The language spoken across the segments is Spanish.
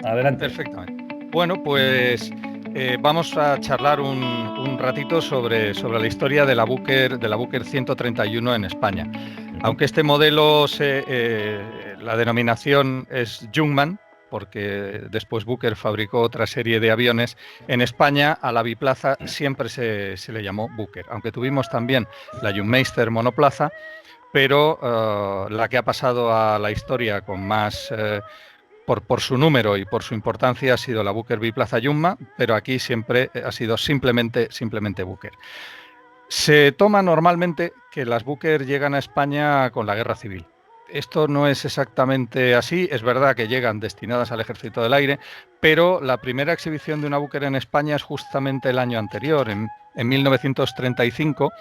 Adelante. Perfectamente. Bueno, pues vamos a charlar un ratito sobre la historia de la Booker 131 en España. Aunque este modelo, la denominación es Jungmann, porque después Booker fabricó otra serie de aviones, en España a la biplaza siempre se le llamó Booker, aunque tuvimos también la Jungmeister monoplaza, pero la que ha pasado a la historia con más... por su número y por su importancia ha sido la Booker biplaza Jumma, pero aquí siempre ha sido simplemente Booker. Se toma normalmente que las Booker llegan a España con la Guerra Civil. Esto no es exactamente así, es verdad que llegan destinadas al Ejército del Aire, pero la primera exhibición de una Booker en España es justamente el año anterior, en 1935.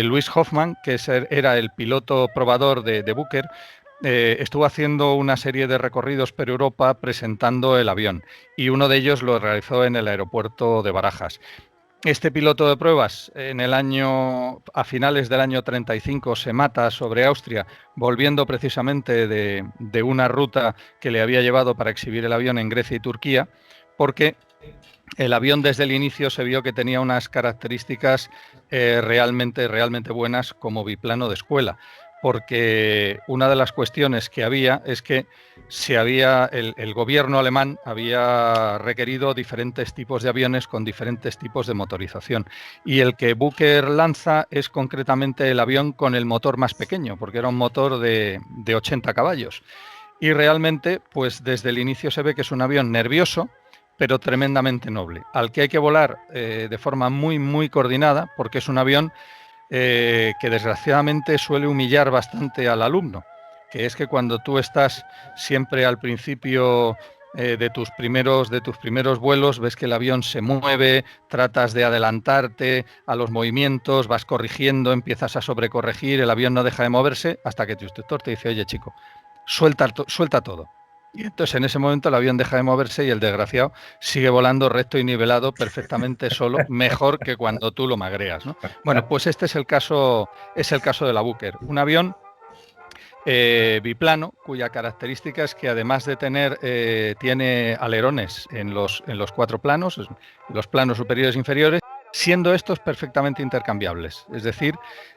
Luis Hoffman, que era el piloto probador de Booker, estuvo haciendo una serie de recorridos por Europa presentando el avión, y uno de ellos lo realizó en el aeropuerto de Barajas. Este piloto de pruebas a finales del año 35 se mata sobre Austria, volviendo precisamente de una ruta que le había llevado para exhibir el avión en Grecia y Turquía, porque el avión desde el inicio se vio que tenía unas características realmente buenas como biplano de escuela, porque una de las cuestiones que había es que el gobierno alemán había requerido diferentes tipos de aviones con diferentes tipos de motorización, y el que Booker lanza es concretamente el avión con el motor más pequeño, porque era un motor de 80 caballos, y realmente pues desde el inicio se ve que es un avión nervioso pero tremendamente noble, al que hay que volar de forma muy coordinada, porque es un avión que desgraciadamente suele humillar bastante al alumno, que es que cuando tú estás siempre al principio de tus primeros vuelos, ves que el avión se mueve, tratas de adelantarte a los movimientos, vas corrigiendo, empiezas a sobrecorregir, el avión no deja de moverse hasta que tu instructor te dice, oye chico, suelta todo. Y entonces en ese momento el avión deja de moverse y el desgraciado sigue volando recto y nivelado perfectamente solo, mejor que cuando tú lo magreas, ¿no? Bueno, pues este es el caso de la Booker, un avión biplano cuya característica es que además de tiene alerones en los cuatro planos, los planos superiores e inferiores, siendo estos perfectamente intercambiables, es decir,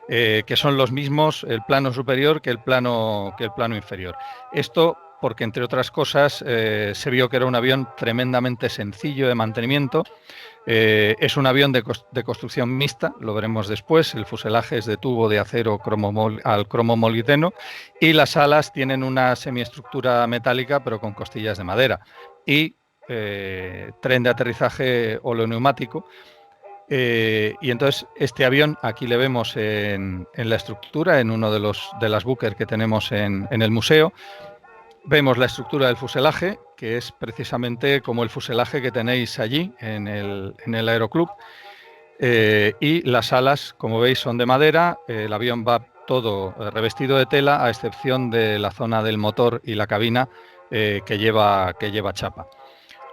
que son los mismos el plano superior que el plano inferior. Esto porque, entre otras cosas, se vio que era un avión tremendamente sencillo de mantenimiento. Es un avión de construcción mixta, lo veremos después. El fuselaje es de tubo de acero al cromomolibdeno y las alas tienen una semiestructura metálica pero con costillas de madera y tren de aterrizaje oleoneumático. Y entonces este avión, aquí le vemos en la estructura, en uno de las Booker que tenemos en el museo. Vemos la estructura del fuselaje, que es precisamente como el fuselaje que tenéis allí en el Aeroclub. Y las alas, como veis, son de madera. El avión va todo revestido de tela, a excepción de la zona del motor y la cabina que lleva chapa.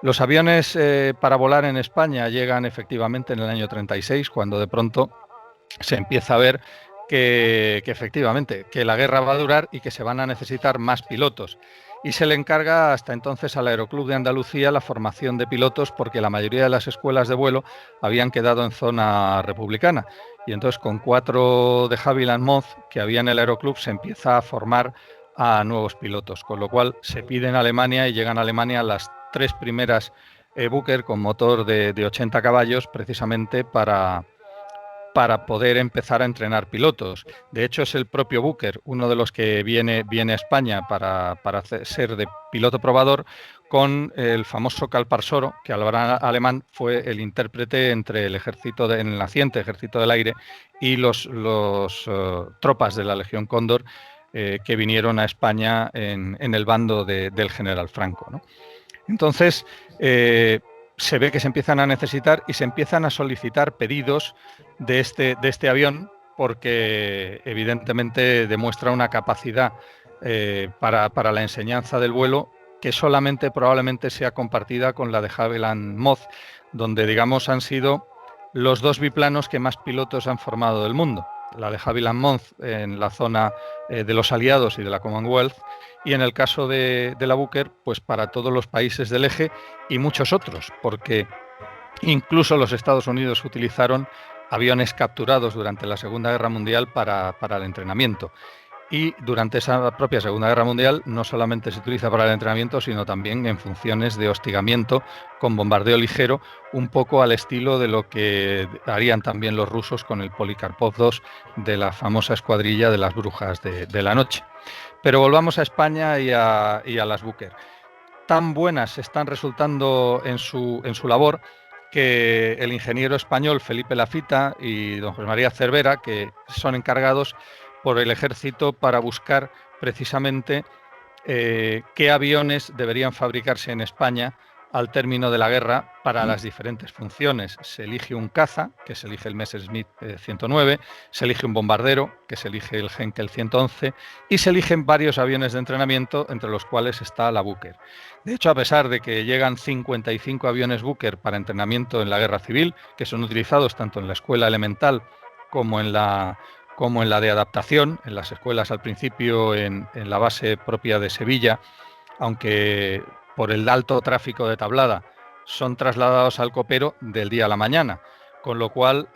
Los aviones para volar en España llegan efectivamente en el año 36, cuando de pronto se empieza a ver que efectivamente que la guerra va a durar y que se van a necesitar más pilotos. Y se le encarga hasta entonces al Aeroclub de Andalucía la formación de pilotos, porque la mayoría de las escuelas de vuelo habían quedado en zona republicana. Y entonces con 4 de Havilland Moz que había en el Aeroclub se empieza a formar a nuevos pilotos, con lo cual se pide en Alemania y llegan a Alemania las 3 primeras Booker con motor de 80 caballos precisamente para poder empezar a entrenar pilotos. De hecho, es el propio Booker uno de los que viene a España para ser de piloto probador, con el famoso Calparsoro, que al alemán fue el intérprete entre el el naciente ejército del aire y los tropas de la Legión Cóndor que vinieron a España en el bando del general Franco, ¿no? Entonces, se ve que se empiezan a necesitar y se empiezan a solicitar pedidos de este avión, porque evidentemente demuestra una capacidad para la enseñanza del vuelo que solamente probablemente sea compartida con la de Havilland Moz, donde, digamos, han sido los 2 biplanos que más pilotos han formado del mundo. la de Havilland Mons en la zona de los aliados y de la Commonwealth, y en el caso de la Booker, pues para todos los países del eje y muchos otros, porque incluso los Estados Unidos utilizaron aviones capturados durante la Segunda Guerra Mundial para el entrenamiento. Y durante esa propia Segunda Guerra Mundial no solamente se utiliza para el entrenamiento, sino también en funciones de hostigamiento con bombardeo ligero, un poco al estilo de lo que harían también los rusos con el Polikarpov 2 de la famosa escuadrilla de las brujas de la noche. Pero volvamos a España y a las Booker. Tan buenas están resultando en su labor que el ingeniero español Felipe Lafita y don José María Cervera, que son encargados por el ejército para buscar precisamente qué aviones deberían fabricarse en España al término de la guerra para las diferentes funciones. Se elige un caza, que se elige el Messerschmitt 109, se elige un bombardero, que se elige el Henkel 111, y se eligen varios aviones de entrenamiento, entre los cuales está la Booker. De hecho, a pesar de que llegan 55 aviones Booker para entrenamiento en la guerra civil, que son utilizados tanto en la escuela elemental como en la de adaptación, en las escuelas al principio en la base propia de Sevilla, aunque por el alto tráfico de tablada son trasladados al copero del día a la mañana, con lo cual,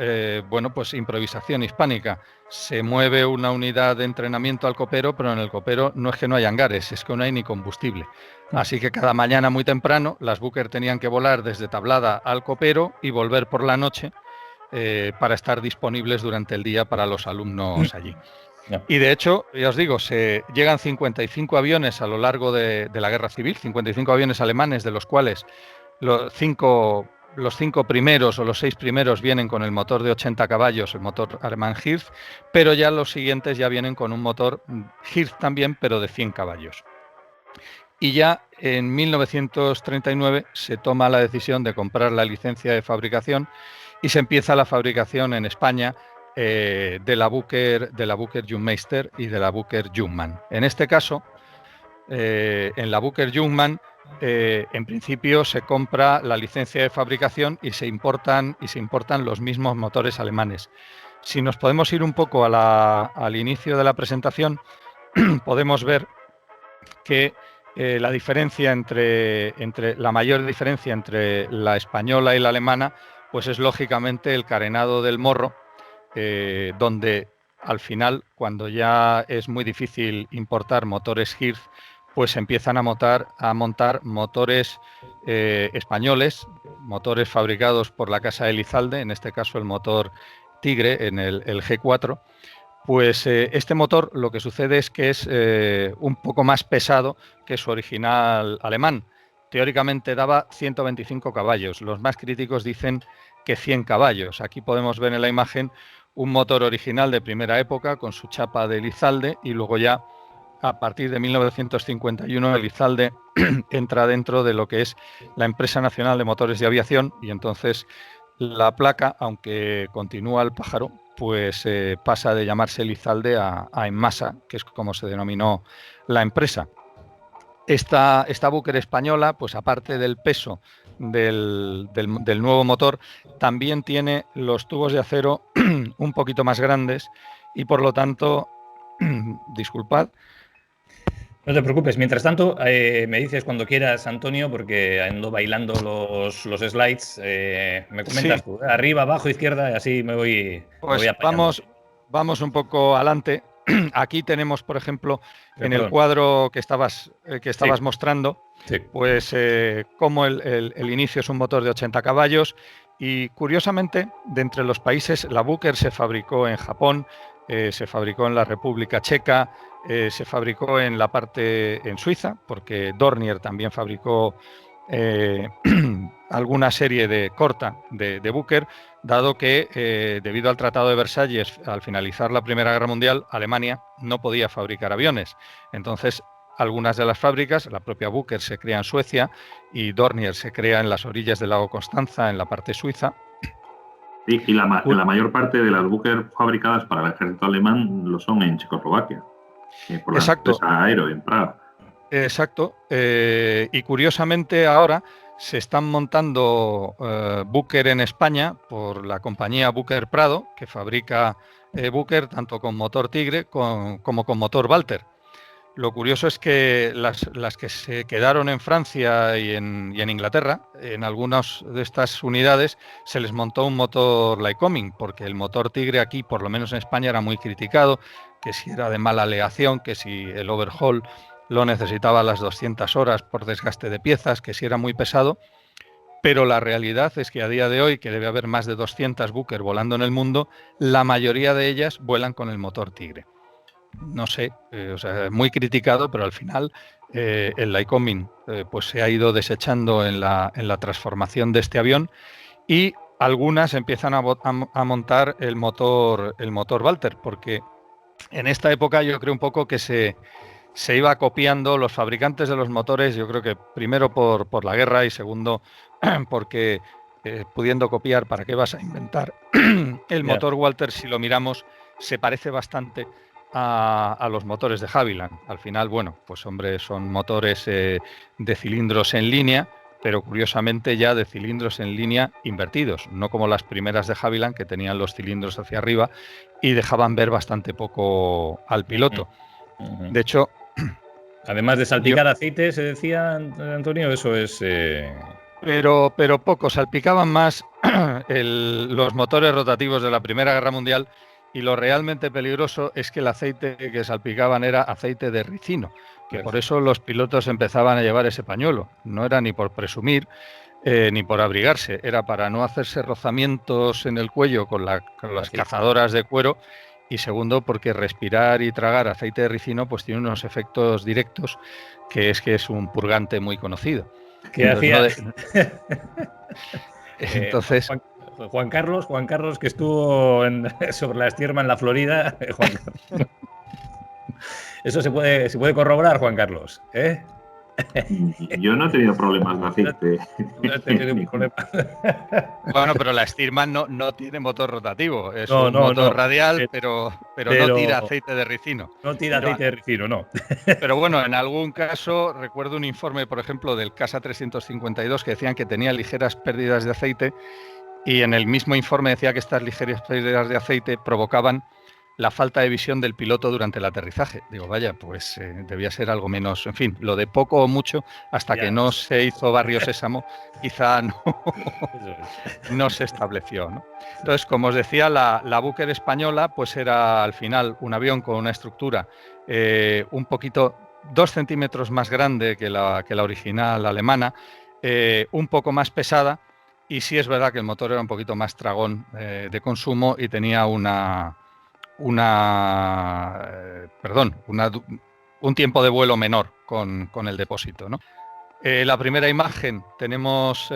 bueno, pues improvisación hispánica. Se mueve una unidad de entrenamiento al copero, pero en el copero no es que no hay hangares, es que no hay ni combustible. Así que cada mañana muy temprano las Booker tenían que volar desde Tablada al copero y volver por la noche para estar disponibles durante el día para los alumnos allí. Y de hecho, ya os digo, se llegan 55 aviones a lo largo de la guerra civil, 55 aviones alemanes, de los cuales los cinco primeros o los 6 primeros vienen con el motor de 80 caballos, el motor alemán Hirth, pero ya los siguientes ya vienen con un motor Hirth también, pero de 100 caballos. Y ya en 1939 se toma la decisión de comprar la licencia de fabricación y se empieza la fabricación en España de la Booker Junkmeister y de la Booker Junkman. En este caso, en la Booker Junkman, en principio se compra la licencia de fabricación y se importan los mismos motores alemanes. Si nos podemos ir un poco al inicio de la presentación, podemos ver que la diferencia la mayor diferencia entre la española y la alemana, pues es lógicamente el carenado del morro, donde al final, cuando ya es muy difícil importar motores Hirth, pues empiezan a montar motores españoles, motores fabricados por la casa Elizalde, en este caso el motor Tigre, en el G4. Pues este motor lo que sucede es que es un poco más pesado que su original alemán. Teóricamente daba 125 caballos. Los más críticos dicen que 100 caballos. Aquí podemos ver en la imagen un motor original de primera época con su chapa de Elizalde, y luego ya a partir de 1951 Elizalde entra dentro de lo que es la Empresa Nacional de Motores de Aviación, y entonces la placa, aunque continúa el pájaro, pues pasa de llamarse Elizalde a Enmasa, que es como se denominó la empresa. Esta Booker española, pues aparte del peso del nuevo motor, también tiene los tubos de acero un poquito más grandes y por lo tanto, disculpad. No te preocupes. Mientras tanto, me dices cuando quieras, Antonio, porque ando bailando los slides. Me comentas sí. Tú, arriba, abajo, izquierda, y así me voy, pues me voy vamos un poco adelante. Aquí tenemos, por ejemplo, en el cuadro que estabas sí. mostrando, sí. Pues como el inicio es un motor de 80 caballos y curiosamente, de entre los países, la Booker se fabricó en Japón, se fabricó en la República Checa, se fabricó en Suiza, porque Dornier también fabricó alguna serie de corta de Booker, dado que debido al Tratado de Versalles, al finalizar la Primera Guerra Mundial, Alemania no podía fabricar aviones. Entonces, algunas de las fábricas, la propia Booker se crea en Suecia y Dornier se crea en las orillas del lago Constanza, en la parte suiza. Y la mayor parte de las Booker fabricadas para el ejército alemán lo son en Checoslovaquia, por la empresa Aero en Praga. Exacto. Y curiosamente ahora se están montando Booker en España por la compañía Booker Prado, que fabrica Bucher tanto con motor Tigre como con motor Walter. Lo curioso es que las que se quedaron en Francia y en Inglaterra, en algunas de estas unidades se les montó un motor Lycoming, porque el motor Tigre aquí, por lo menos en España, era muy criticado, que si era de mala aleación, que si el overhaul lo necesitaba a las 200 horas por desgaste de piezas, que si era muy pesado. Pero la realidad es que a día de hoy, que debe haber más de 200 Bucher volando en el mundo, la mayoría de ellas vuelan con el motor Tigre. No sé, o sea, muy criticado, pero al final el Lycoming pues se ha ido desechando en la transformación de este avión y algunas empiezan a montar el motor Walter, porque en esta época yo creo un poco que se iba copiando los fabricantes de los motores, yo creo que primero por la guerra y segundo porque pudiendo copiar, ¿para qué vas a inventar? El motor Walter, si lo miramos, se parece bastante a los motores de Havilland. Al final, bueno, pues hombre, son motores de cilindros en línea, pero curiosamente ya de cilindros en línea invertidos, no como las primeras de Havilland que tenían los cilindros hacia arriba y dejaban ver bastante poco al piloto. De hecho, además de salpicar aceite, se decía, Antonio, eso es... Pero poco, salpicaban más los motores rotativos de la Primera Guerra Mundial y lo realmente peligroso es que el aceite que salpicaban era aceite de ricino, que por eso los pilotos empezaban a llevar ese pañuelo. No era ni por presumir ni por abrigarse, era para no hacerse rozamientos en el cuello con las cazadoras de cuero y segundo porque respirar y tragar aceite de ricino pues tiene unos efectos directos que es un purgante muy conocido. ¿Qué hacía? Entonces, Juan Carlos, que estuvo sobre la Estierma en la Florida. Eso se puede corroborar, Juan Carlos, ¿eh? Yo no he tenido problemas de aceite. No he tenido ningún problema. Bueno, pero la Stearman no tiene motor rotativo, es un motor radial, pero no tira aceite de ricino. No tira aceite de ricino, no. Pero bueno, en algún caso recuerdo un informe, por ejemplo, del CASA 352 que decían que tenía ligeras pérdidas de aceite y en el mismo informe decía que estas ligeras pérdidas de aceite provocaban la falta de visión del piloto durante el aterrizaje. Digo, vaya, pues debía ser algo menos, en fin, lo de poco o mucho, hasta que no se hizo Barrio Sésamo, quizá no se estableció, ¿no? Entonces, como os decía, la Bucher española, pues era al final un avión con una estructura un poquito 2 centímetros más grande que la original alemana, un poco más pesada, y sí es verdad que el motor era un poquito más tragón de consumo y tenía un tiempo de vuelo menor con el depósito, ¿no? La primera imagen tenemos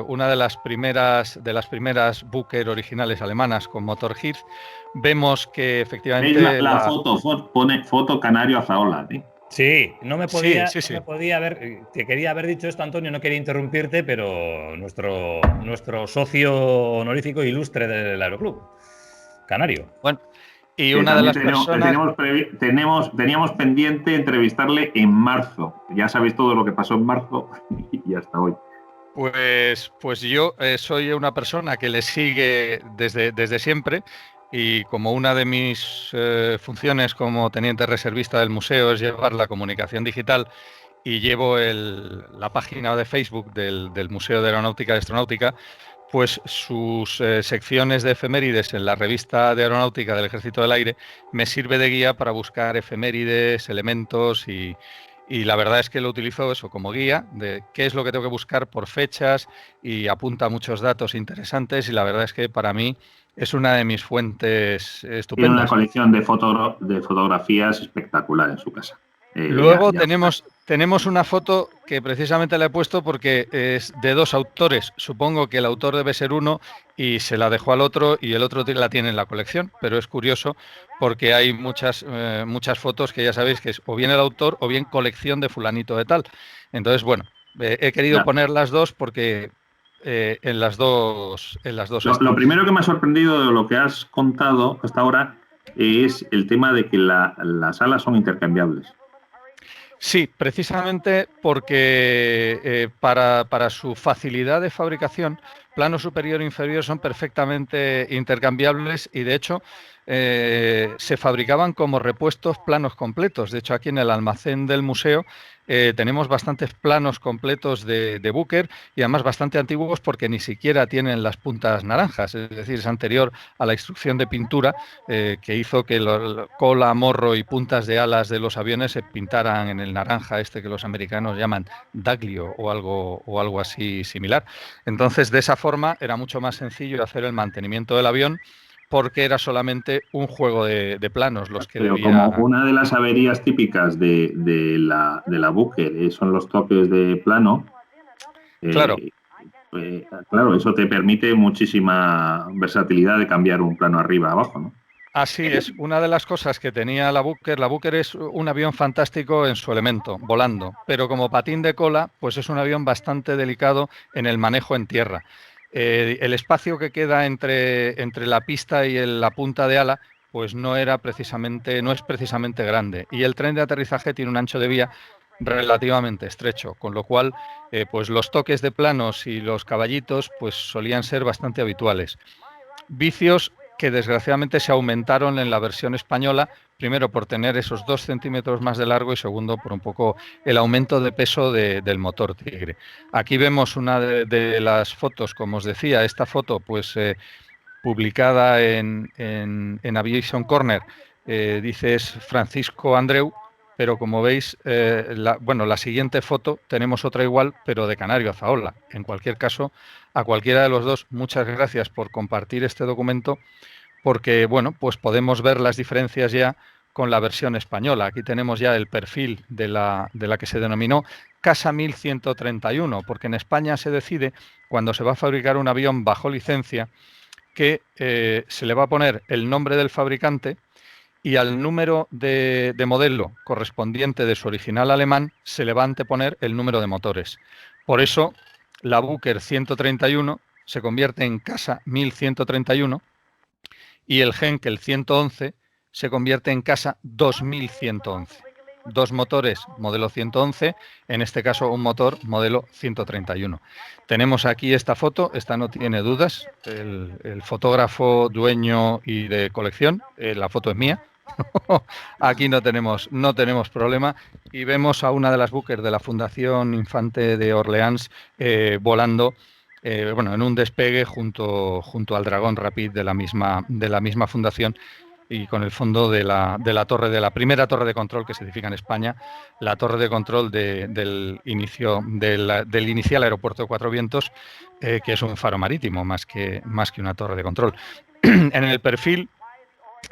una de las primeras Bucher originales alemanas con motor Hirth. Vemos que efectivamente la foto pone foto Canario Azaola, ¿eh? Sí, no me podía haber. Te quería haber dicho esto, Antonio, no quería interrumpirte, pero nuestro socio honorífico ilustre del Aeroclub, Canario. Bueno, y una de las personas... Teníamos pendiente entrevistarle en marzo. Ya sabéis todo lo que pasó en marzo y hasta hoy. Pues yo soy una persona que le sigue desde siempre y como una de mis funciones como teniente reservista del museo es llevar la comunicación digital y llevo la página de Facebook del Museo de Aeronáutica y Astronáutica, pues sus secciones de efemérides en la revista de Aeronáutica del Ejército del Aire me sirve de guía para buscar efemérides, elementos y la verdad es que lo utilizo eso como guía de qué es lo que tengo que buscar por fechas y apunta muchos datos interesantes y la verdad es que para mí es una de mis fuentes estupendas. Tiene una colección de fotografías espectacular en su casa. Luego tenemos una foto que precisamente la he puesto porque es de 2 autores. Supongo que el autor debe ser uno y se la dejó al otro y el otro la tiene en la colección, pero es curioso porque hay muchas fotos que ya sabéis que es o bien el autor o bien colección de fulanito de tal. Entonces, bueno, he querido poner las dos porque en las dos lo primero que me ha sorprendido de lo que has contado hasta ahora es el tema de que las alas son intercambiables. Sí, precisamente porque para su facilidad de fabricación, plano superior e inferior son perfectamente intercambiables y de hecho se fabricaban como repuestos planos completos. De hecho, aquí en el almacén del museo tenemos bastantes planos completos de Booker y además bastante antiguos porque ni siquiera tienen las puntas naranjas, es decir, es anterior a la instrucción de pintura que hizo que cola, morro y puntas de alas de los aviones se pintaran en el naranja este que los americanos llaman daglio o algo así similar. Entonces, de esa forma era mucho más sencillo hacer el mantenimiento del avión porque era solamente un juego de planos los que Pero debía... como una de las averías típicas de la Booker son los toques de plano, Claro. Claro, eso te permite muchísima versatilidad de cambiar un plano arriba abajo, ¿no? Así es, una de las cosas que tenía la Booker es un avión fantástico en su elemento, volando, pero como patín de cola, pues es un avión bastante delicado en el manejo en tierra. El espacio que queda entre la pista y la punta de ala, pues no es precisamente grande. Y el tren de aterrizaje tiene un ancho de vía relativamente estrecho, con lo cual, pues los toques de planos y los caballitos, pues solían ser bastante habituales. Vicios que desgraciadamente se aumentaron en la versión española, primero por tener esos 2 centímetros más de largo y segundo por un poco el aumento de peso del motor Tigre. Aquí vemos una de las fotos, como os decía, esta foto pues publicada en Aviation Corner, dice es Francisco Andreu, pero como veis, la siguiente foto tenemos otra igual, pero de Canario Azaola. En cualquier caso, a cualquiera de los dos, muchas gracias por compartir este documento, porque bueno, pues podemos ver las diferencias ya con la versión española. Aquí tenemos ya el perfil de la que se denominó Casa 1131, porque en España se decide, cuando se va a fabricar un avión bajo licencia, que se le va a poner el nombre del fabricante y al número de modelo correspondiente de su original alemán se le va a anteponer el número de motores. Por eso, la Booker 131 se convierte en Casa 1131 y el Henkel 111 se convierte en Casa 2111. Dos motores modelo 111, en este caso un motor modelo 131. Tenemos aquí esta foto, esta no tiene dudas, el fotógrafo dueño y de colección, la foto es mía. Aquí no tenemos problema y vemos a una de las Booker de la Fundación Infante de Orleans volando en un despegue junto al Dragón Rapid de la misma fundación y con el fondo de la primera torre de control que se edifica en España, la torre de control del inicial aeropuerto de Cuatro Vientos, que es un faro marítimo más que una torre de control. En el perfil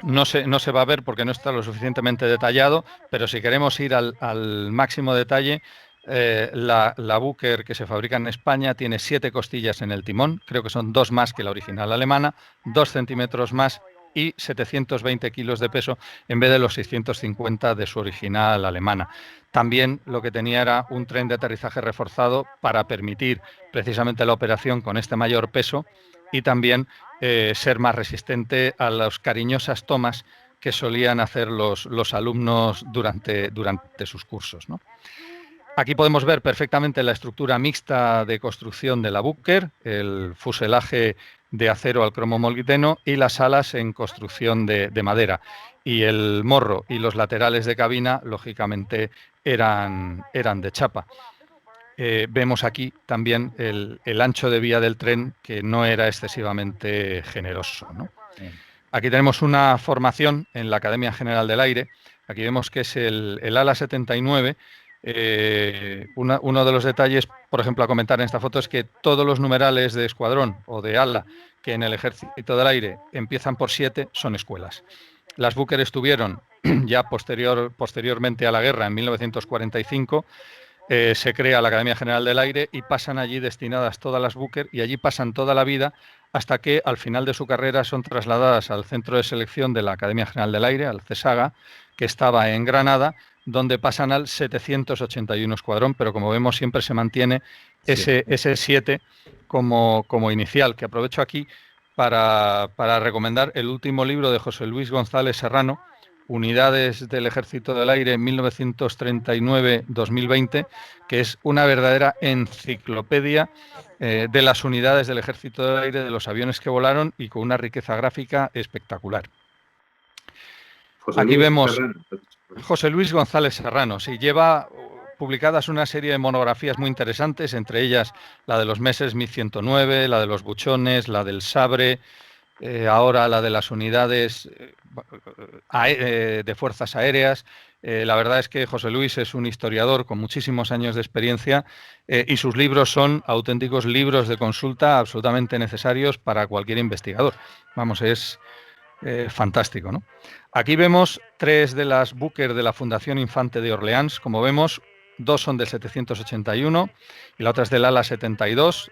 no se va a ver porque no está lo suficientemente detallado, pero si queremos ir al máximo detalle, la Booker que se fabrica en España tiene 7 costillas en el timón, creo que son 2 más que la original alemana, 2 centímetros más y 720 kilos de peso en vez de los 650 de su original alemana. También lo que tenía era un tren de aterrizaje reforzado para permitir precisamente la operación con este mayor peso y también ser más resistente a las cariñosas tomas que solían hacer los alumnos durante sus cursos, ¿no? Aquí podemos ver perfectamente la estructura mixta de construcción de la Booker, el fuselaje de acero al cromo molibdeno y las alas en construcción de madera. Y el morro y los laterales de cabina, lógicamente, eran de chapa. Vemos aquí también el ancho de vía del tren, que no era excesivamente generoso, ¿no? Aquí tenemos una formación en la Academia General del Aire. Aquí vemos que es el ala 79. Uno de los detalles, por ejemplo, a comentar en esta foto es que todos los numerales de escuadrón o de ala que en el Ejército del Aire empiezan por 7 son escuelas. Las Booker estuvieron ya posteriormente a la guerra, en 1945, se crea la Academia General del Aire y pasan allí destinadas todas las Booker y allí pasan toda la vida hasta que al final de su carrera son trasladadas al centro de selección de la Academia General del Aire, al CESAGA, que estaba en Granada, donde pasan al 781 Escuadrón, pero como vemos siempre se mantiene ese 7 como inicial, que aprovecho aquí para recomendar el último libro de José Luis González Serrano, Unidades del Ejército del Aire 1939-2020, que es una verdadera enciclopedia de las unidades del Ejército del Aire, de los aviones que volaron, y con una riqueza gráfica espectacular. Aquí vemos José Luis González Serrano. Sí, lleva publicadas una serie de monografías muy interesantes, entre ellas la de los Messerschmitt 1109, la de los buchones, la del Sabre, ahora la de las unidades de fuerzas aéreas. La verdad es que José Luis es un historiador con muchísimos años de experiencia y sus libros son auténticos libros de consulta absolutamente necesarios para cualquier investigador. Vamos, es fantástico, ¿no? Aquí vemos 3 de las Booker de la Fundación Infante de Orleans. Como vemos, 2 son del 781 y la otra es del ala 72,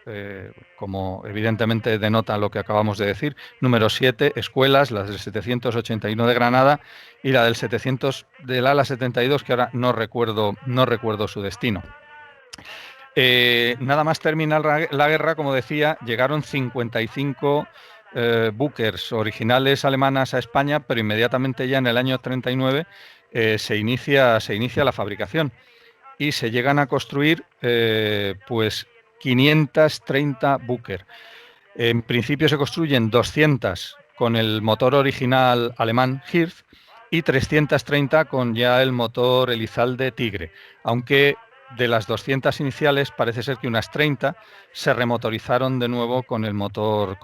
como evidentemente denota lo que acabamos de decir. Número 7, escuelas, las del 781 de Granada y la del 700 del ala 72, que ahora no recuerdo su destino. Nada más terminar la guerra, como decía, llegaron 55 Bookers originales alemanas a España, pero inmediatamente ya en el año 39 se inicia la fabricación y se llegan a construir pues 530 Booker. En principio se construyen 200 con el motor original alemán Hirth y 330 con ya el motor Elizalde Tigre, aunque de las 200 iniciales parece ser que unas 30 se remotorizaron de nuevo con el motor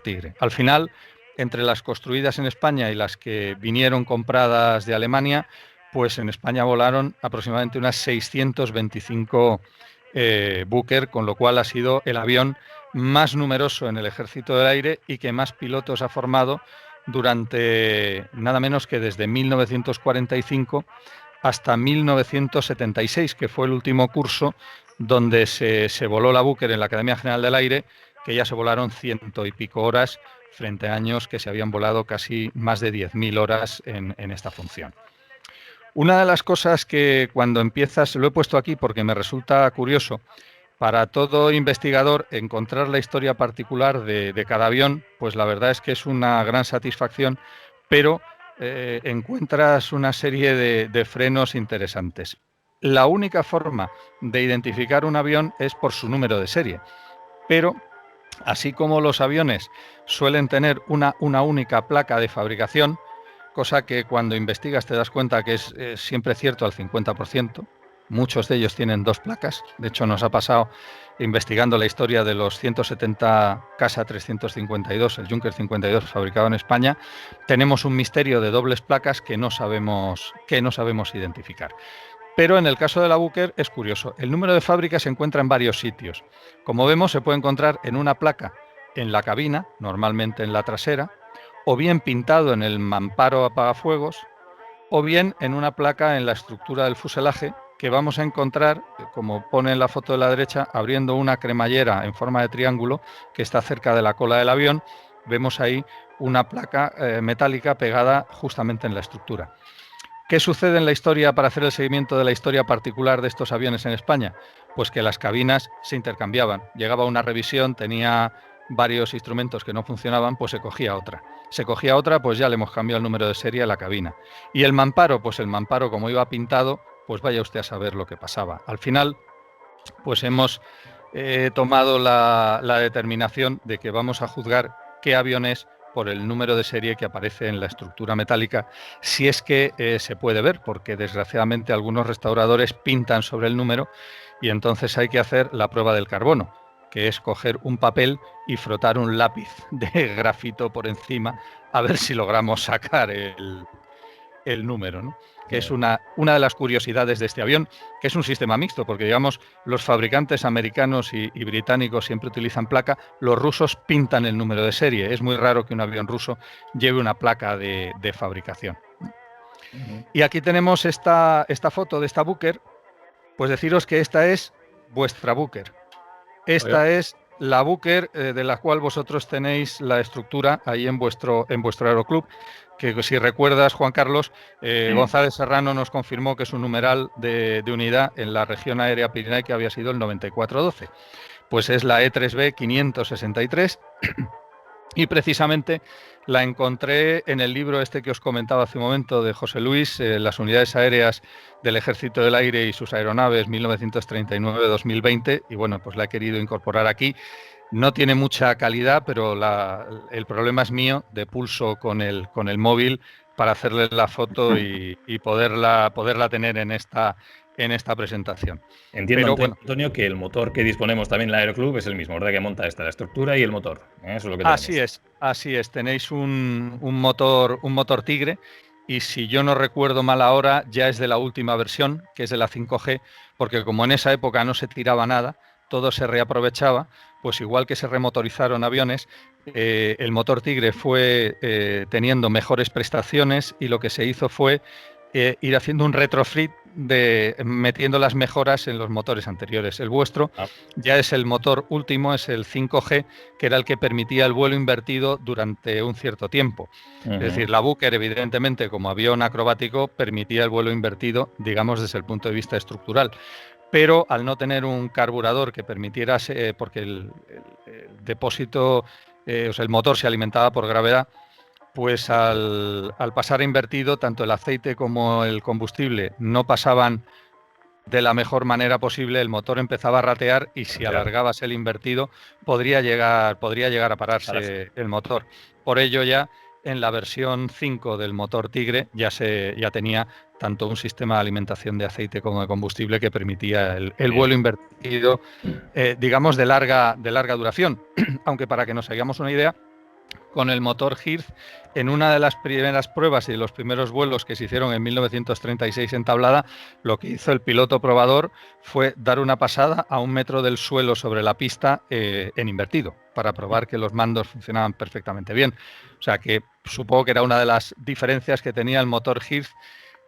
Tigre. Al final, entre las construidas en España y las que vinieron compradas de Alemania, pues en España volaron aproximadamente unas 625 Booker, con lo cual ha sido el avión más numeroso en el Ejército del Aire y que más pilotos ha formado durante nada menos que desde 1945 hasta 1976, que fue el último curso donde se voló la Booker en la Academia General del Aire, que ya se volaron 100 y pico horas frente a años que se habían volado casi más de 10.000 horas en esta función. Una de las cosas que cuando empiezas, lo he puesto aquí porque me resulta curioso, para todo investigador encontrar la historia particular de cada avión, pues la verdad es que es una gran satisfacción, pero encuentras una serie de frenos interesantes. La única forma de identificar un avión es por su número de serie, pero así como los aviones suelen tener una única placa de fabricación, cosa que cuando investigas te das cuenta que es siempre cierto al 50%, muchos de ellos tienen 2 placas. De hecho, nos ha pasado investigando la historia de los 170 Casa 352, el Junker 52 fabricado en España. Tenemos un misterio de dobles placas que no sabemos identificar. Pero en el caso de la Booker es curioso. El número de fábrica se encuentra en varios sitios. Como vemos, se puede encontrar en una placa en la cabina, normalmente en la trasera, o bien pintado en el mamparo apagafuegos, o bien en una placa en la estructura del fuselaje, que vamos a encontrar, como pone en la foto de la derecha, abriendo una cremallera en forma de triángulo que está cerca de la cola del avión. Vemos ahí una placa metálica pegada justamente en la estructura. ¿Qué sucede en la historia para hacer el seguimiento de la historia particular de estos aviones en España? Pues que las cabinas se intercambiaban. Llegaba una revisión, tenía varios instrumentos que no funcionaban, pues se cogía otra. Se cogía otra, pues ya le hemos cambiado el número de serie a la cabina. Y el mamparo, pues el mamparo como iba pintado, pues vaya usted a saber lo que pasaba. Al final, pues hemos tomado la determinación de que vamos a juzgar qué aviones por el número de serie que aparece en la estructura metálica, si es que se puede ver, porque desgraciadamente algunos restauradores pintan sobre el número y entonces hay que hacer la prueba del carbono, que es coger un papel y frotar un lápiz de grafito por encima a ver si logramos sacar el número, ¿no? Que es una de las curiosidades de este avión, que es un sistema mixto, porque digamos los fabricantes americanos y británicos siempre utilizan placa, los rusos pintan el número de serie. Es muy raro que un avión ruso lleve una placa de fabricación. Y aquí tenemos esta foto de esta Booker, pues deciros que esta es vuestra Booker. Esta es la Booker de la cual vosotros tenéis la estructura ahí en vuestro aeroclub, que si recuerdas, Juan Carlos, González Serrano nos confirmó que su numeral de unidad en la región aérea pirenaica había sido el 9412. Pues es la E3B 563 Y precisamente la encontré en el libro este que os comentaba hace un momento de José Luis, Las unidades aéreas del Ejército del Aire y sus aeronaves 1939-2020, y bueno, pues la he querido incorporar aquí. No tiene mucha calidad, pero el problema es mío de pulso con el móvil para hacerle la foto y poderla tener en esta presentación. Entiendo, pero, Antonio, que el motor que disponemos también en el Aeroclub es el mismo, ¿verdad? Que monta la estructura y el motor. Eso es lo que tenemos. Así es. Tenéis un motor Tigre, y si yo no recuerdo mal ahora, ya es de la última versión, que es de la 5G, porque como en esa época no se tiraba nada, todo se reaprovechaba, pues igual que se remotorizaron aviones, el motor Tigre fue teniendo mejores prestaciones, y lo que se hizo fue ir haciendo un retrofit metiendo las mejoras en los motores anteriores. El vuestro ya es el motor último, es el 5G, que era el que permitía el vuelo invertido durante un cierto tiempo. Es decir, la Booker, evidentemente, como avión acrobático, permitía el vuelo invertido, digamos, desde el punto de vista estructural. Pero al no tener un carburador que permitiera, porque el depósito, o sea, el motor se alimentaba por gravedad, pues al pasar a invertido, tanto el aceite como el combustible no pasaban de la mejor manera posible, el motor empezaba a ratear, y si alargabas el invertido podría llegar a pararse el motor. Por ello, ya en la versión 5 del motor Tigre ya tenía tanto un sistema de alimentación de aceite como de combustible que permitía el vuelo invertido, digamos, de larga duración. Aunque, para que nos hagamos una idea, con el motor Hirth, en una de las primeras pruebas y de los primeros vuelos que se hicieron en 1936 en Tablada, lo que hizo el piloto probador fue dar una pasada a 1 metro del suelo sobre la pista en invertido, para probar que los mandos funcionaban perfectamente bien. O sea que supongo que era una de las diferencias que tenía el motor Hirth,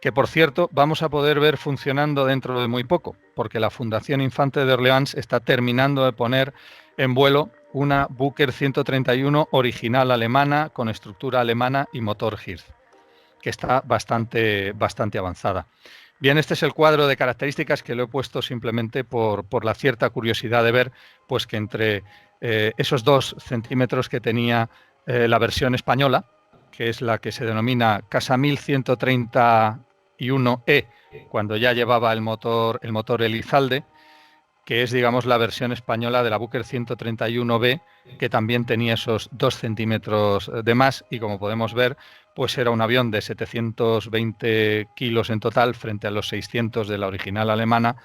que, por cierto, vamos a poder ver funcionando dentro de muy poco, porque la Fundación Infante de Orleans está terminando de poner en vuelo una Booker 131 original alemana, con estructura alemana y motor Hirth, que está bastante avanzada. Bien, este es el cuadro de características, que lo he puesto simplemente por la cierta curiosidad de ver, pues, que entre esos 2 centímetros que tenía la versión española, que es la que se denomina Casa 1131E, cuando ya llevaba el motor Elizalde, que es, digamos, la versión española de la Booker 131B, que también tenía esos 2 centímetros de más, y como podemos ver, pues era un avión de 720 kilos en total frente a los 600 de la original alemana.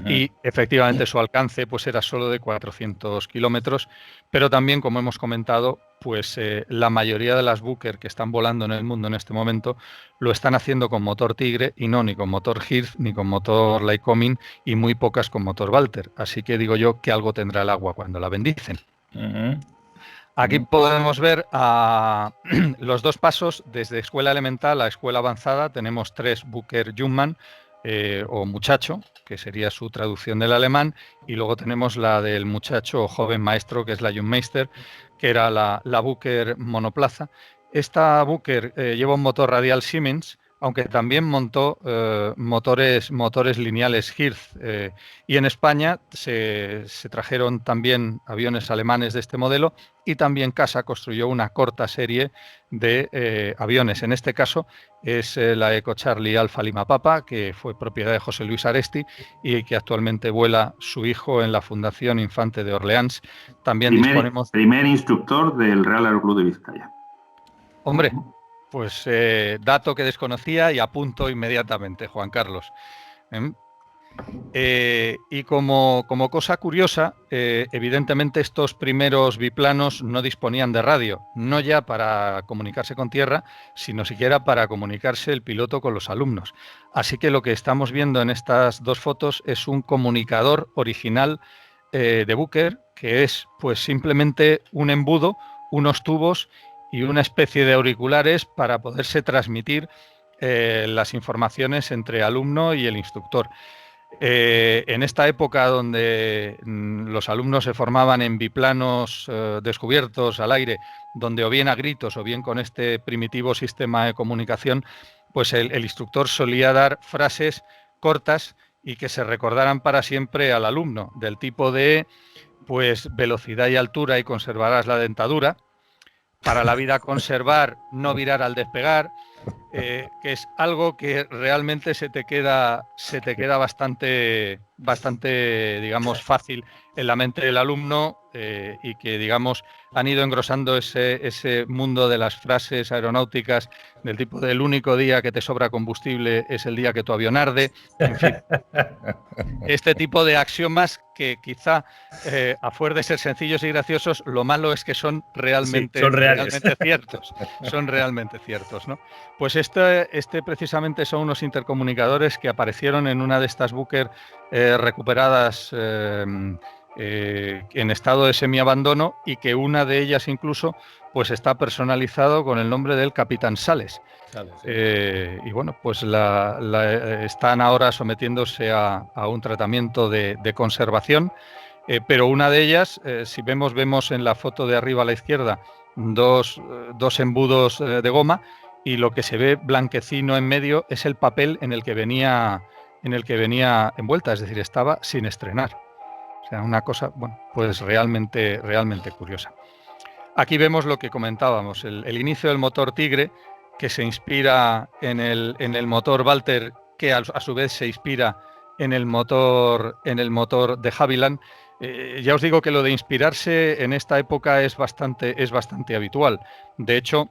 Y efectivamente su alcance pues era solo de 400 kilómetros, pero también, como hemos comentado, pues la mayoría de las Booker que están volando en el mundo en este momento lo están haciendo con motor Tigre, y no ni con motor Hirth ni con motor Lycoming, y muy pocas con motor Walter. Así que digo yo que algo tendrá el agua cuando la bendicen. Aquí podemos ver los 2 pasos desde escuela elemental a escuela avanzada. Tenemos 3 Booker Jungmann, o muchacho, que sería su traducción del alemán, y luego tenemos la del muchacho o joven maestro, que es la Jungmeister, que era la Booker monoplaza. Esta Booker lleva un motor radial Siemens, aunque también montó motores lineales Hirth, y en España se trajeron también aviones alemanes de este modelo, y también Casa construyó una corta serie de aviones. En este caso es la Eco Charlie Alfa Lima Papa, que fue propiedad de José Luis Aresti y que actualmente vuela su hijo en la Fundación Infante de Orleans. También disponemos... Primer instructor del Real Aeroclub de Vizcaya. Hombre, pues dato que desconocía y apunto inmediatamente, Juan Carlos. Y como cosa curiosa, evidentemente estos primeros biplanos no disponían de radio, no ya para comunicarse con tierra, sino siquiera para comunicarse el piloto con los alumnos. Así que lo que estamos viendo en estas 2 fotos es un comunicador original de Booker, que es pues simplemente un embudo, unos tubos y una especie de auriculares para poderse transmitir las informaciones entre alumno y el instructor. En esta época donde los alumnos se formaban en biplanos descubiertos al aire, donde o bien a gritos o bien con este primitivo sistema de comunicación, pues el instructor solía dar frases cortas y que se recordaran para siempre al alumno, del tipo de pues velocidad y altura y conservarás la dentadura, para la vida conservar, no virar al despegar, que es algo que realmente se te queda bastante, digamos, fácil en la mente del alumno, y que, digamos, han ido engrosando ese mundo de las frases aeronáuticas del tipo del único día que te sobra combustible es el día que tu avión arde, en fin. Este tipo de axiomas que quizá, a fuer de ser sencillos y graciosos, lo malo es que son realmente, sí, son realmente ciertos. Son realmente ciertos, ¿no? Pues este precisamente son unos intercomunicadores que aparecieron en una de estas Booker recuperadas en estado de semiabandono, y que una de ellas incluso pues está personalizado con el nombre del Capitán Sales. Y bueno, pues están ahora sometiéndose a un tratamiento de conservación, pero una de ellas, si vemos en la foto de arriba a la izquierda dos embudos de goma, y lo que se ve blanquecino en medio es el papel en el que venía envuelta, es decir, estaba sin estrenar. O sea, una cosa, bueno, pues realmente curiosa. Aquí vemos lo que comentábamos, el inicio del motor Tigre, que se inspira en el motor Walter, que a su vez se inspira en el motor de Havilland. Ya os digo que lo de inspirarse en esta época es bastante habitual. De hecho,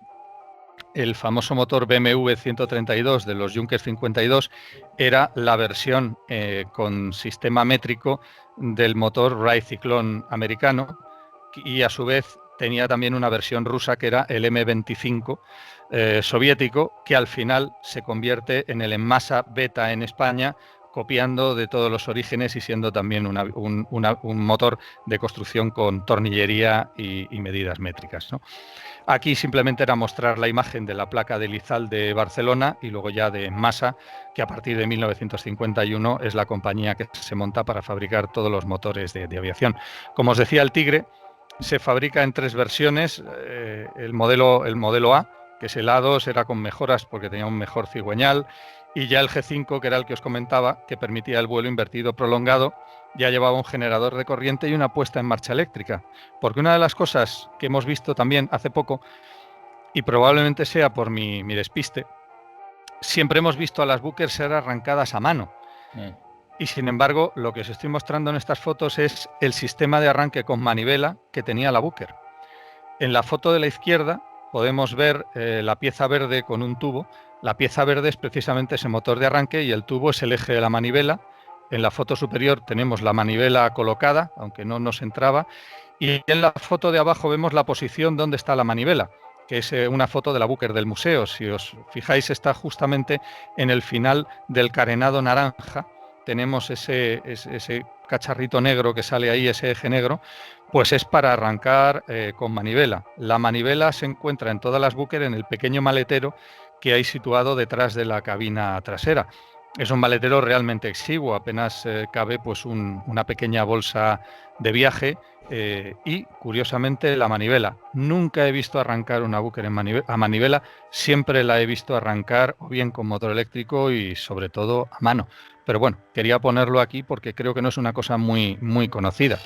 el famoso motor BMW 132 de los Junkers 52 era la versión con sistema métrico del motor Wright Cyclone americano, y a su vez tenía también una versión rusa que era el M25 soviético, que al final se convierte en el Enmasa Beta en España, copiando de todos los orígenes y siendo también un motor de construcción con tornillería y medidas métricas, ¿no? Aquí simplemente era mostrar la imagen de la placa de Lizal de Barcelona, y luego ya de Enmasa, que a partir de 1951 es la compañía que se monta para fabricar todos los motores de aviación. Como os decía, el Tigre se fabrica en 3 versiones. El modelo A, que es el A2, era con mejoras porque tenía un mejor cigüeñal, y ya el G5, que era el que os comentaba, que permitía el vuelo invertido prolongado, ya llevaba un generador de corriente y una puesta en marcha eléctrica. Porque una de las cosas que hemos visto también hace poco, y probablemente sea por mi despiste, siempre hemos visto a las Booker ser arrancadas a mano. Y sin embargo, lo que os estoy mostrando en estas fotos es el sistema de arranque con manivela que tenía la Booker. En la foto de la izquierda podemos ver la pieza verde con un tubo. La pieza verde es precisamente ese motor de arranque y el tubo es el eje de la manivela. En la foto superior tenemos la manivela colocada, aunque no nos entraba, y en la foto de abajo vemos la posición donde está la manivela, que es una foto de la Booker del museo. Si os fijáis, está justamente en el final del carenado naranja. Tenemos ese cacharrito negro que sale ahí, ese eje negro, pues es para arrancar con manivela. La manivela se encuentra en todas las Booker en el pequeño maletero que hay situado detrás de la cabina trasera. Es un maletero realmente exiguo, apenas cabe pues una pequeña bolsa de viaje, y curiosamente la manivela. Nunca he visto arrancar una Booker a manivela, siempre la he visto arrancar o bien con motor eléctrico y sobre todo a mano. Pero bueno, quería ponerlo aquí porque creo que no es una cosa muy, muy conocida.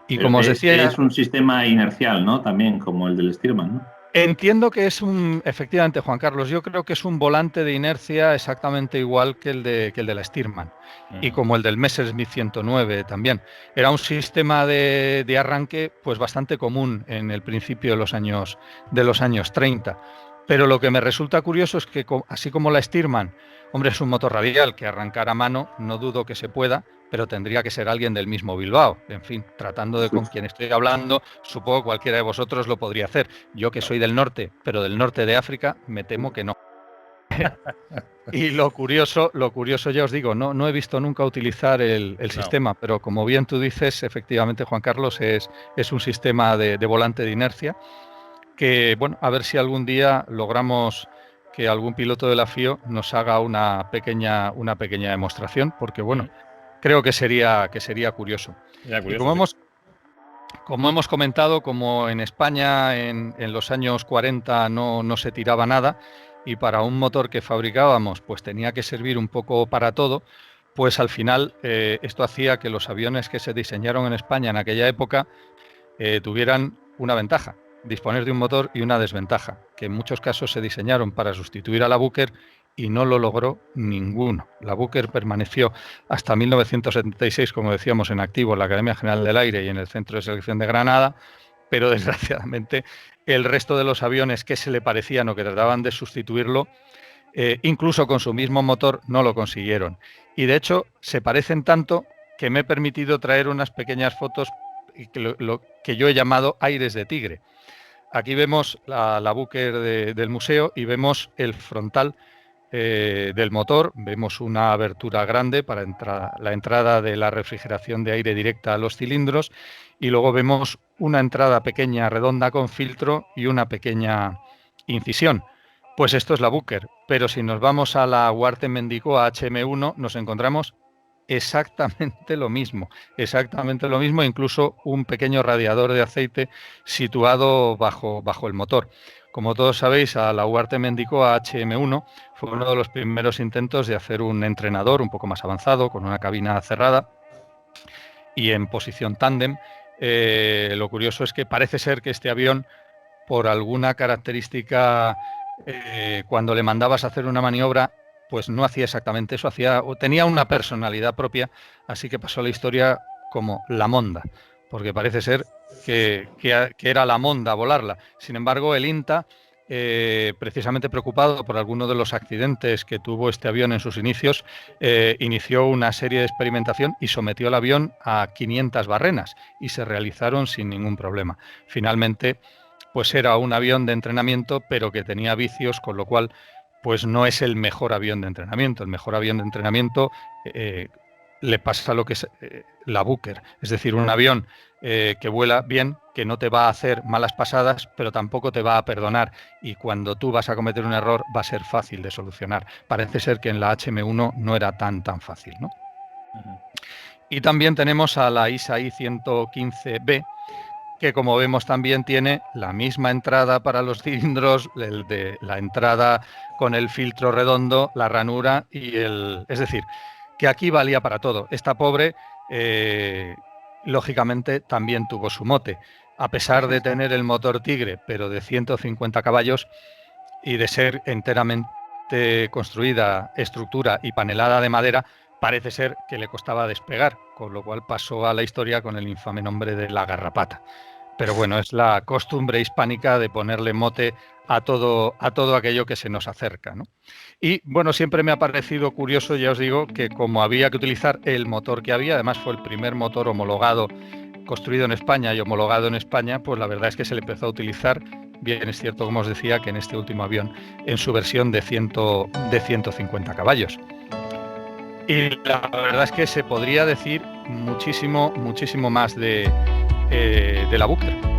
Y como os decía... Es un sistema inercial, ¿no? También, como el del Stearman, ¿no? Entiendo que es efectivamente, Juan Carlos, yo creo que es un volante de inercia exactamente igual que el de la Stearman, y como el del Messerschmitt 109 también. Era un sistema de arranque pues bastante común en el principio de los años 30. Pero lo que me resulta curioso es que, así como la Stearman, hombre, es un motor radial que arrancar a mano, no dudo que se pueda, pero tendría que ser alguien del mismo Bilbao. En fin, tratando de con quien estoy hablando, supongo que cualquiera de vosotros lo podría hacer. Yo, que soy del norte, pero del norte de África, me temo que no. Y lo curioso, ya os digo, no he visto nunca utilizar el sistema, pero como bien tú dices, efectivamente, Juan Carlos, es un sistema de volante de inercia que, bueno, a ver si algún día logramos que algún piloto de la FIO nos haga una pequeña demostración, porque, bueno, creo que sería curioso. Y como hemos comentado, como en España en los años 40 no se tiraba nada, y para un motor que fabricábamos pues tenía que servir un poco para todo, pues al final esto hacía que los aviones que se diseñaron en España en aquella época tuvieran una ventaja, disponer de un motor y una desventaja, que en muchos casos se diseñaron para sustituir a la Booker y no lo logró ninguno. La Booker permaneció hasta 1976, como decíamos, en activo en la Academia General del Aire y en el Centro de Selección de Granada, pero desgraciadamente el resto de los aviones que se le parecían o que trataban de sustituirlo, incluso con su mismo motor, no lo consiguieron. Y de hecho se parecen tanto que me he permitido traer unas pequeñas fotos lo que yo he llamado aires de tigre. Aquí vemos la Booker del museo y vemos el frontal del motor. Vemos una abertura grande para la entrada de la refrigeración de aire directa a los cilindros, y luego vemos una entrada pequeña redonda con filtro y una pequeña incisión. Pues esto es la Booker, pero si nos vamos a la Warten-Mendicó HM1 nos encontramos exactamente lo mismo, incluso un pequeño radiador de aceite situado bajo el motor. Como todos sabéis, a la Warten-Mendicó HM1 fue uno de los primeros intentos de hacer un entrenador un poco más avanzado, con una cabina cerrada y en posición tándem. Lo curioso es que parece ser que este avión, por alguna característica, cuando le mandabas a hacer una maniobra, pues no hacía exactamente eso, tenía una personalidad propia, así que pasó a la historia como la Monda, porque parece ser que era la Monda volarla. Sin embargo, el INTA, precisamente preocupado por alguno de los accidentes que tuvo este avión en sus inicios, inició una serie de experimentación y sometió el avión a 500 barrenas y se realizaron sin ningún problema. Finalmente, pues era un avión de entrenamiento, pero que tenía vicios, con lo cual pues no es el mejor avión de entrenamiento. El mejor avión de entrenamiento le pasa lo que es la Booker, es decir, un avión que vuela bien, que no te va a hacer malas pasadas, pero tampoco te va a perdonar, y cuando tú vas a cometer un error va a ser fácil de solucionar. Parece ser que en la HM1 no era tan fácil, ¿no? Y también tenemos a la ISAI 115B, que como vemos también tiene la misma entrada para los cilindros, la entrada con el filtro redondo, la ranura es decir, que aquí valía para todo. Esta pobre, lógicamente, también tuvo su mote. A pesar de tener el motor Tigre, pero de 150 caballos y de ser enteramente construida, estructura y panelada de madera, parece ser que le costaba despegar, con lo cual pasó a la historia con el infame nombre de la Garrapata. Pero bueno, es la costumbre hispánica de ponerle mote a todo aquello que se nos acerca, ¿no? Y bueno, siempre me ha parecido curioso, ya os digo, que como había que utilizar el motor que había, además fue el primer motor homologado, construido en España y homologado en España, pues la verdad es que se le empezó a utilizar. Bien, es cierto, como os decía, que en este último avión, en su versión de 150 caballos. Y la verdad es que se podría decir muchísimo más de la Booker.